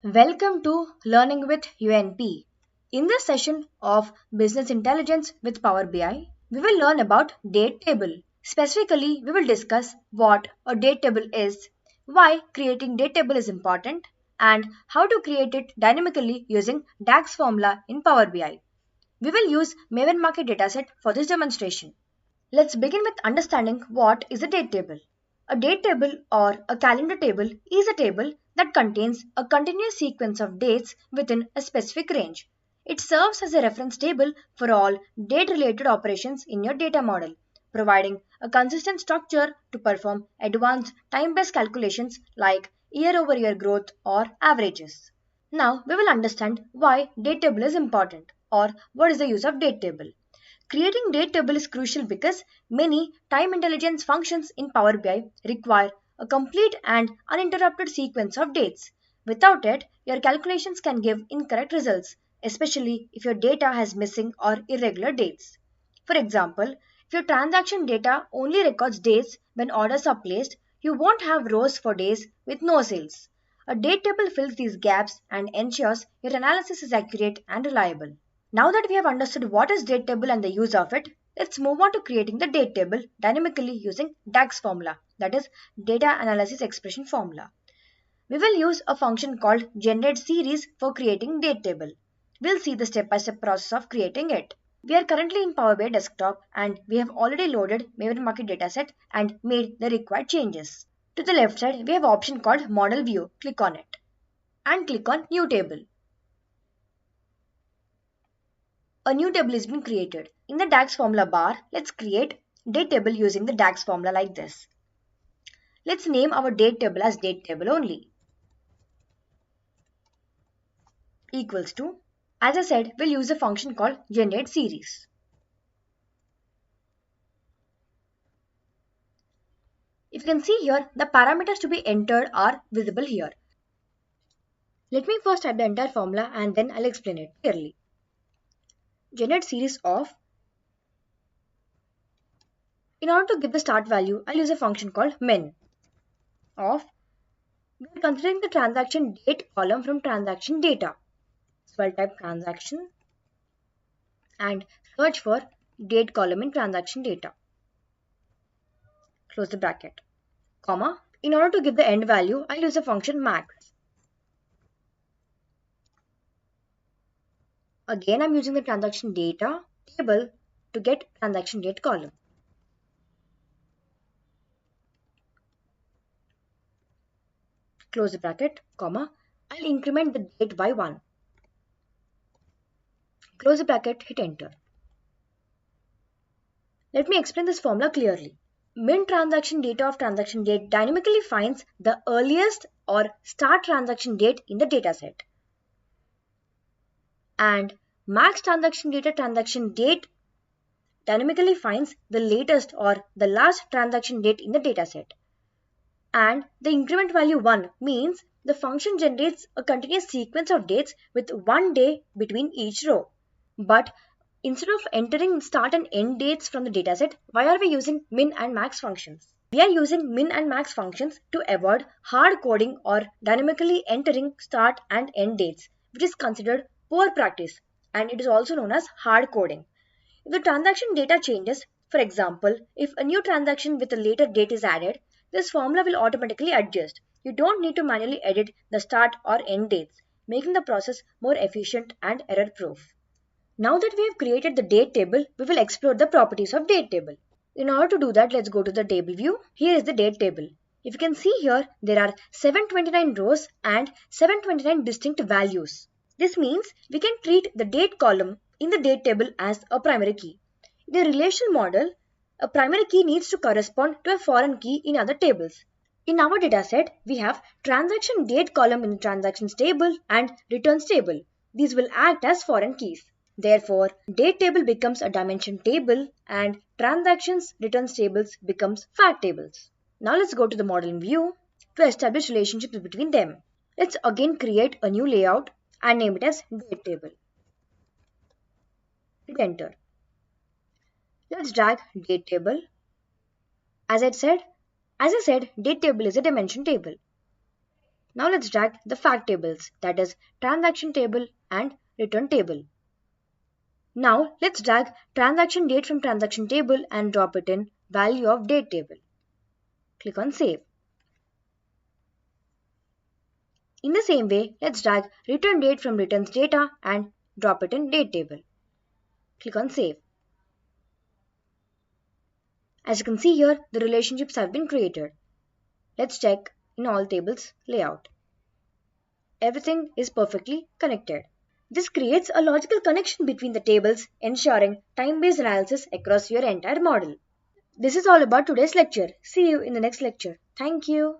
Welcome to Learning with UNP. In this session of Business Intelligence with Power BI, we will learn about date table. Specifically, we will discuss what a date table is, why creating date table is important, and how to create it dynamically using DAX formula in Power BI. We will use Maven Market dataset for this demonstration. Let's begin with understanding what is a date table. A date table or a calendar table is a table that contains a continuous sequence of dates within a specific range. It serves as a reference table for all date-related operations in your data model, providing a consistent structure to perform advanced time-based calculations like year-over-year growth or averages. Now we will understand why date table is important or what is the use of date table. Creating date table is crucial because many time intelligence functions in Power BI require a complete and uninterrupted sequence of dates. Without it, your calculations can give incorrect results, especially if your data has missing or irregular dates. For example, if your transaction data only records dates when orders are placed, you won't have rows for days with no sales. A date table fills these gaps and ensures your analysis is accurate and reliable. Now that we have understood what is date table and the use of it, let's move on to creating the date table dynamically using DAX formula, that is data analysis expression formula. We will use a function called generate series for creating date table. We'll see the step-by-step process of creating it. We are currently in Power BI desktop and we have already loaded Maven Market dataset and made the required changes. To the left side, we have an option called model view. Click on it and click on new table. A new table has been created. In the DAX formula bar, let's create date table using the DAX formula like this. Let's name our date table as date table only. Equals to, as I said, we'll use a function called generate series. If you can see here, the parameters to be entered are visible here. Let me first type the entire formula and then I'll explain it clearly. Generate series of. In order to give the start value, I'll use a function called min of. We are considering the transaction date column from transaction data. So I'll type transaction and search for date column in transaction data. Close the bracket. Comma. In order to give the end value, I'll use the function max. Again, I'm using the transaction data table to get transaction date column. Close the bracket, comma. I'll increment the date by 1. Close the bracket, hit enter. Let me explain this formula clearly. Min transaction data of transaction date dynamically finds the earliest or start transaction date in the dataset. And max transaction date dynamically finds the latest or the last transaction date in the dataset. And the increment value 1 means the function generates a continuous sequence of dates with 1 day between each row. But instead of entering start and end dates from the dataset, why are we using min and max functions? We are using min and max functions to avoid hard coding or dynamically entering start and end dates, which is considered poor practice and it is also known as hard coding. If the transaction data changes, for example, if a new transaction with a later date is added, this formula will automatically adjust. You don't need to manually edit the start or end dates, making the process more efficient and error-proof. Now that we have created the date table, we will explore the properties of date table. In order to do that, let's go to the table view. Here is the date table. If you can see here, there are 729 rows and 729 distinct values. This means we can treat the date column in the date table as a primary key. In a relational model, a primary key needs to correspond to a foreign key in other tables. In our dataset, we have transaction date column in the transactions table and returns table. These will act as foreign keys. Therefore, date table becomes a dimension table and transactions returns tables becomes fact tables. Now let's go to the model view to establish relationships between them. Let's again create a new layout and name it as date table. Hit enter. Let's drag date table. As I said, date table is a dimension table. Now let's drag the fact tables, that is transaction table and return table. Now let's drag transaction date from transaction table and drop it in value of date table. Click on save. In the same way, let's drag return date from returns data and drop it in date table. Click on save. As you can see here, the relationships have been created. Let's check in all tables layout. Everything is perfectly connected. This creates a logical connection between the tables, ensuring time-based analysis across your entire model. This is all about today's lecture. See you in the next lecture. Thank you.